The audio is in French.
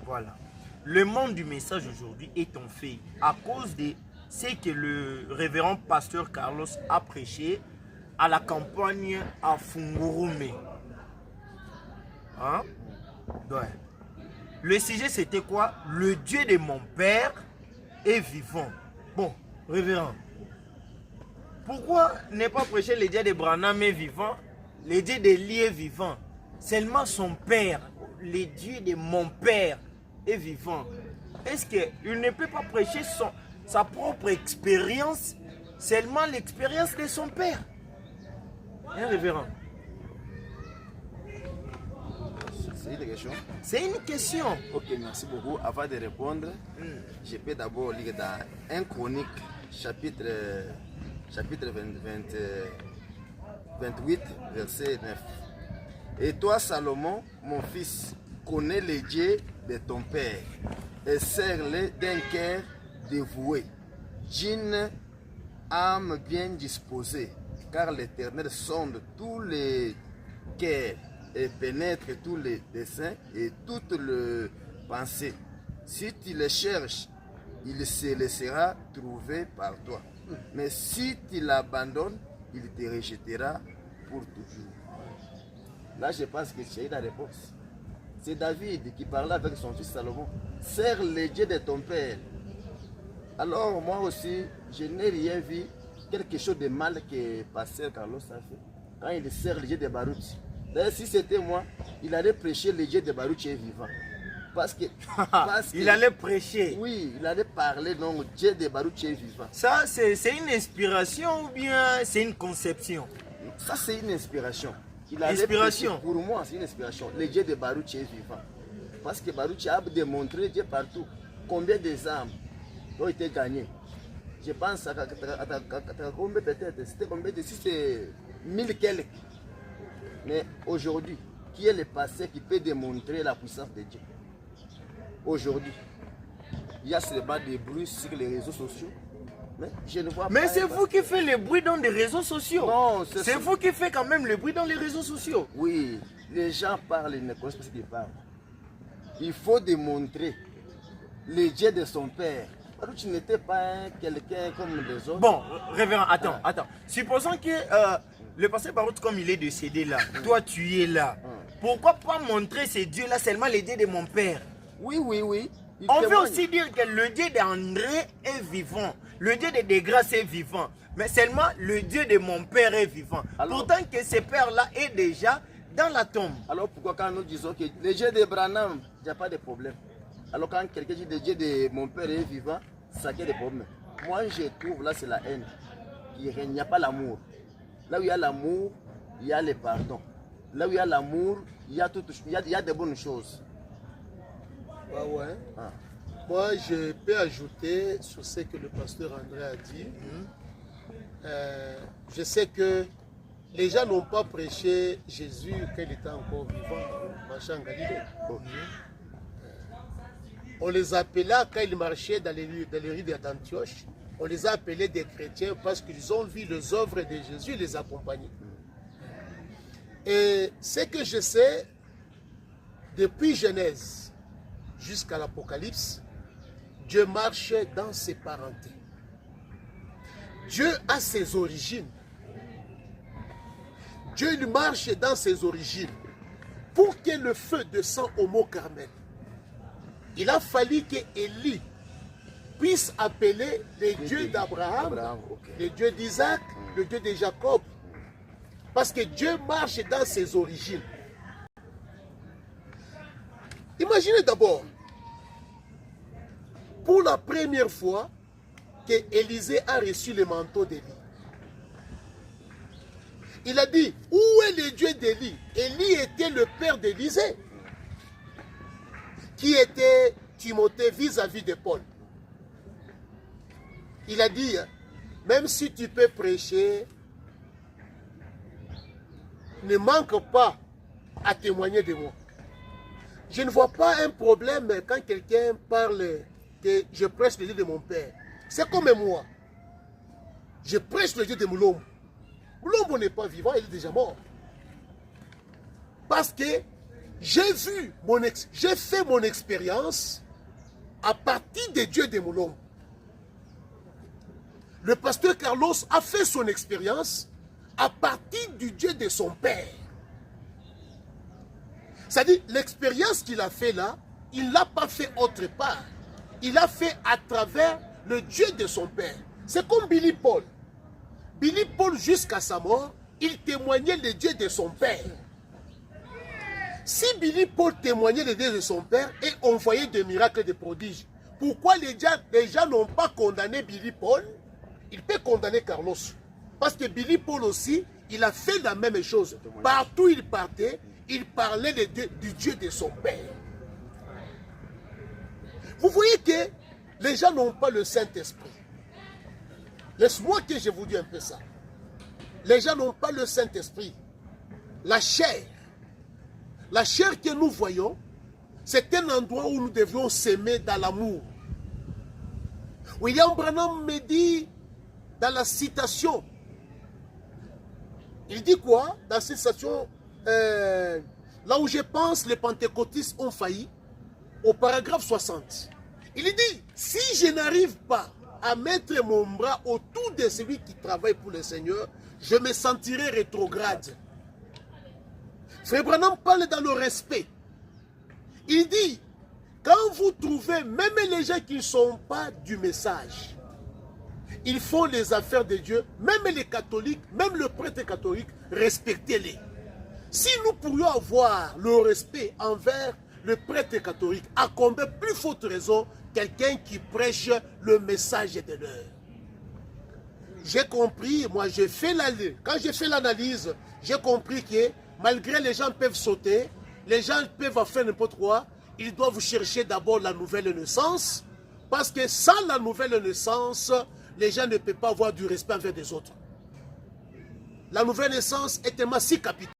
Voilà. Le monde du message aujourd'hui est en fait à cause de ce que le révérend pasteur Carlos a prêché à la campagne à Fungurume. Hein? Ouais. Le sujet c'était quoi? Le Dieu de mon père est vivant. Bon, révérend, pourquoi ne pas prêcher le Dieu de Branham est vivant, le Dieu d'Élie est vivant? Seulement son père, le Dieu de mon père est vivant. Est-ce qu'il ne peut pas prêcher sa propre expérience, seulement l'expérience de son père? Hein, révérend? C'est une question. C'est une question. Ok, merci beaucoup. Avant de répondre, je peux d'abord lire dans 1 Chronique, chapitre 28, verset 9. Et toi, Salomon, mon fils, connais les dieux de ton père et sers-les d'un cœur dévoué, d'une âme bien disposée, car l'Éternel sonde tous les cœurs et pénètre tous les desseins et toutes les pensées. Si tu les cherches, il se laissera trouver par toi. Mais si tu l'abandonnes, il te rejettera pour toujours. Là, je pense que j'ai la réponse. C'est David qui parlait avec son fils Salomon. Sers les dieux de ton père. Alors, moi aussi, je n'ai rien vu, quelque chose de mal que pasteur Carlos a fait quand il sert les dieux de Baruch. D'ailleurs, si c'était moi, il allait prêcher les dieux de Baruch est vivant. Parce que il allait prêcher. Oui, il allait parler, non, Dieu de Baruch est vivant. Ça, c'est une inspiration ou bien c'est une conception? Ça, c'est une inspiration. Inspiration. Pour moi, c'est une inspiration. Le Dieu de Baruch est vivant. Parce que Baruch a démontré Dieu partout. Combien des âmes ont été gagnées? Je pense à combien peut-être. C'était combien de... Si c'est 1000 quelques. Mais aujourd'hui, qui est le passé qui peut démontrer la puissance de Dieu? Aujourd'hui, il y a seulement des bruits sur les réseaux sociaux. Mais je ne vois pas. Mais c'est vous qui faites le bruit dans les réseaux sociaux. Non, c'est vous qui faites quand même le bruit dans les réseaux sociaux. Oui, les gens parlent, ils ne connaissent pas ce qu'ils parlent. Il faut démontrer le Dieu de son père. Tu n'étais pas quelqu'un comme les autres. Bon, révérend, attends. Supposons que le pasteur Baruch, comme il est décédé là, toi tu es là. Pourquoi pas montrer ces dieux-là seulement les dieux de mon père? Oui. On veut aussi dire que le Dieu d'André est vivant. Le Dieu de Desgrâces est vivant. Mais seulement le Dieu de mon père est vivant. Alors, pourtant que ce père-là est déjà dans la tombe. Alors pourquoi quand nous disons que le Dieu de Branham, il n'y a pas de problème. Alors quand quelqu'un dit le Dieu de mon père est vivant, ça crée des problèmes. Moi je trouve là c'est la haine. Il n'y a pas l'amour. Là où il y a l'amour, il y a le pardon. Là où il y a l'amour, il y a de bonnes choses. Ouais. Moi, je peux ajouter sur ce que le pasteur André a dit. Je sais que les gens n'ont pas prêché Jésus quand il était encore vivant, marchant en Galilée. On les appelait, quand ils marchaient dans les rues d'Antioche, on les a appelés des chrétiens parce qu'ils ont vu les œuvres de Jésus les accompagner. Et ce que je sais, depuis Genèse jusqu'à l'Apocalypse, Dieu marche dans ses parentés. Dieu a ses origines. Dieu lui marche dans ses origines. Pour que le feu descende au mont Carmel, il a fallu que Élie puisse appeler les dieux d'Abraham, les dieux d'Isaac, le Dieu de Jacob. Parce que Dieu marche dans ses origines. Imaginez d'abord, pour la première fois que Élisée a reçu le manteau d'Élie. Il a dit, où est le Dieu d'Élie? Élie était le père d'Élisée, qui était Timothée vis-à-vis de Paul. Il a dit, même si tu peux prêcher, ne manque pas à témoigner de moi. Je ne vois pas un problème quand quelqu'un parle que je prêche le Dieu de mon père. C'est comme moi. Je prêche le Dieu de Moulombo. Moulombo n'est pas vivant, il est déjà mort. Parce que j'ai fait mon expérience à partir des dieux de Moulombo. Le pasteur Carlos a fait son expérience à partir du Dieu de son père. C'est-à-dire, l'expérience qu'il a fait là, il ne l'a pas fait autre part. Il a fait à travers le Dieu de son père. C'est comme Billy Paul. Billy Paul, jusqu'à sa mort, il témoignait le Dieu de son père. Si Billy Paul témoignait le Dieu de son père et envoyait des miracles et des prodiges, pourquoi les gens n'ont pas condamné Billy Paul? Il peut condamner Carlos. Parce que Billy Paul aussi, il a fait la même chose. Partout où il partait, il parlait du Dieu de son père. Vous voyez que les gens n'ont pas le Saint-Esprit. Laisse-moi que je vous dise un peu ça. Les gens n'ont pas le Saint-Esprit. La chair que nous voyons, c'est un endroit où nous devions s'aimer dans l'amour. William Branham me dit dans la citation, il dit quoi? Dans cette citation, là où je pense les pentecôtistes ont failli, au paragraphe 60. Il dit, si je n'arrive pas à mettre mon bras autour de celui qui travaille pour le Seigneur, je me sentirai rétrograde. Frère Branham parle dans le respect. Il dit, quand vous trouvez même les gens qui ne sont pas du message, ils font les affaires de Dieu, même les catholiques, même le prêtre catholique, respectez-les. Si nous pourrions avoir le respect envers le prêtre catholique, à combien plus forte raison quelqu'un qui prêche le message de l'heure. J'ai compris, moi quand j'ai fait l'analyse, j'ai compris que malgré les gens peuvent sauter, les gens peuvent faire n'importe quoi, ils doivent chercher d'abord la nouvelle naissance, parce que sans la nouvelle naissance, les gens ne peuvent pas avoir du respect envers des autres. La nouvelle naissance est tellement si capitale.